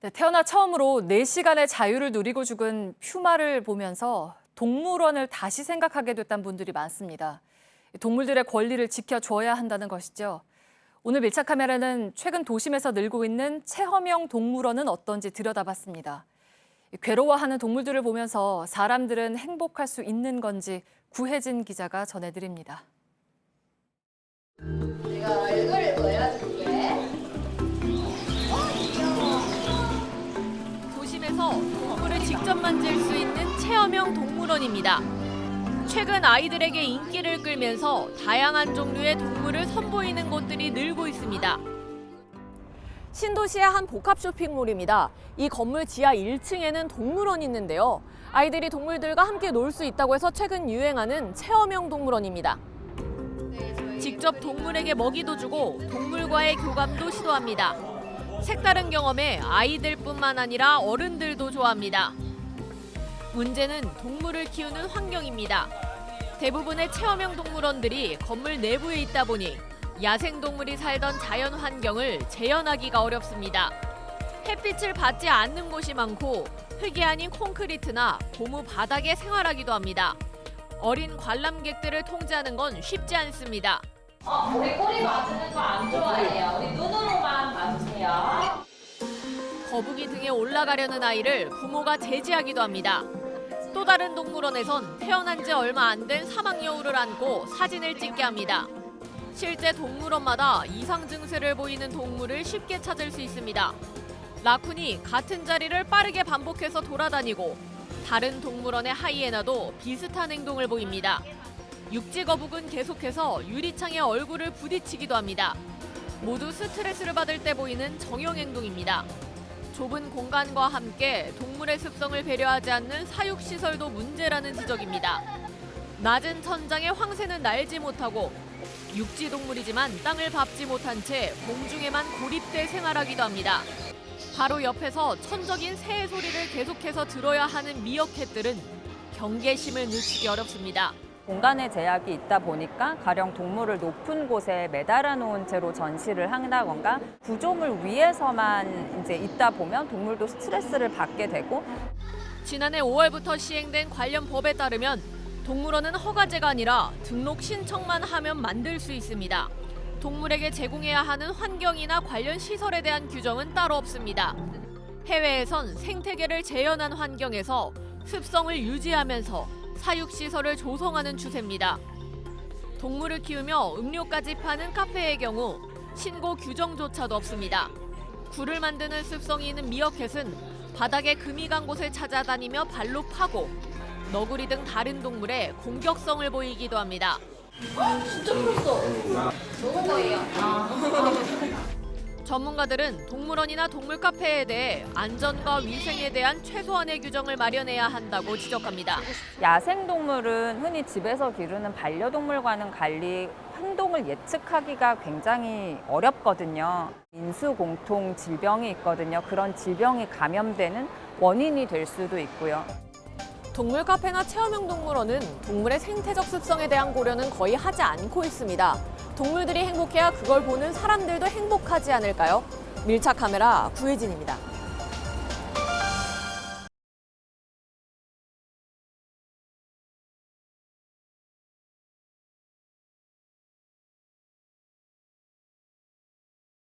네, 태어나 처음으로 4시간의 자유를 누리고 죽은 퓨마를 보면서 동물원을 다시 생각하게 됐다는 분들이 많습니다. 동물들의 권리를 지켜줘야 한다는 것이죠. 오늘 밀착 카메라는 최근 도심에서 늘고 있는 체험형 동물원은 어떤지 들여다봤습니다. 괴로워하는 동물들을 보면서 사람들은 행복할 수 있는 건지 구혜진 기자가 전해드립니다. 내가 얼굴을 보여줄게. 도심에서 동물을 직접 만질 수 있는 체험형 동물원입니다. 최근 아이들에게 인기를 끌면서 다양한 종류의 동물을 선보이는 곳들이 늘고 있습니다. 신도시의 한 복합 쇼핑몰입니다. 이 건물 지하 1층에는 동물원이 있는데요. 아이들이 동물들과 함께 놀 수 있다고 해서 최근 유행하는 체험형 동물원입니다. 직접 동물에게 먹이도 주고 동물과의 교감도 시도합니다. 색다른 경험에 아이들뿐만 아니라 어른들도 좋아합니다. 문제는 동물을 키우는 환경입니다. 대부분의 체험형 동물원들이 건물 내부에 있다 보니 야생동물이 살던 자연 환경을 재현하기가 어렵습니다. 햇빛을 받지 않는 곳이 많고 흙이 아닌 콘크리트나 고무 바닥에 생활하기도 합니다. 어린 관람객들을 통제하는 건 쉽지 않습니다. 우리 꼬리 맞는 거 안 좋아해요. 우리 눈으로만 봐주세요. 거북이 등에 올라가려는 아이를 부모가 제지하기도 합니다. 또 다른 동물원에선 태어난 지 얼마 안 된 사막 여우를 안고 사진을 찍게 합니다. 실제 동물원마다 이상 증세를 보이는 동물을 쉽게 찾을 수 있습니다. 라쿤이 같은 자리를 빠르게 반복해서 돌아다니고 다른 동물원의 하이에나도 비슷한 행동을 보입니다. 육지 거북은 계속해서 유리창에 얼굴을 부딪히기도 합니다. 모두 스트레스를 받을 때 보이는 정형 행동입니다. 좁은 공간과 함께 동물의 습성을 배려하지 않는 사육시설도 문제라는 지적입니다. 낮은 천장에 황새는 날지 못하고 육지 동물이지만 땅을 밟지 못한 채 공중에만 고립돼 생활하기도 합니다. 바로 옆에서 천적인 새의 소리를 계속해서 들어야 하는 미어캣들은 경계심을 늦추기 어렵습니다. 공간의 제약이 있다 보니까 가령 동물을 높은 곳에 매달아 놓은 채로 전시를 한다던가 구조물 위에서만 이제 있다 보면 동물도 스트레스를 받게 되고. 지난해 5월부터 시행된 관련 법에 따르면 동물원은 허가제가 아니라 등록 신청만 하면 만들 수 있습니다. 동물에게 제공해야 하는 환경이나 관련 시설에 대한 규정은 따로 없습니다. 해외에선 생태계를 재현한 환경에서 습성을 유지하면서 사육시설을 조성하는 추세입니다. 동물을 키우며 음료까지 파는 카페의 경우 신고 규정조차도 없습니다. 굴을 만드는 습성이 있는 미어캣은 바닥에 금이 간 곳을 찾아다니며 발로 파고 너구리 등 다른 동물에 공격성을 보이기도 합니다. 진짜 풀었어. 너무 거예요. 전문가들은 동물원이나 동물 카페에 대해 안전과 위생에 대한 최소한의 규정을 마련해야 한다고 지적합니다. 야생동물은 흔히 집에서 기르는 반려동물과는 달리 행동을 예측하기가 굉장히 어렵거든요. 인수공통 질병이 있거든요. 그런 질병이 감염되는 원인이 될 수도 있고요. 동물 카페나 체험형 동물원은 동물의 생태적 습성에 대한 고려는 거의 하지 않고 있습니다. 동물들이 행복해야 그걸 보는 사람들도 행복하지 않을까요? 밀착 카메라 구혜진입니다.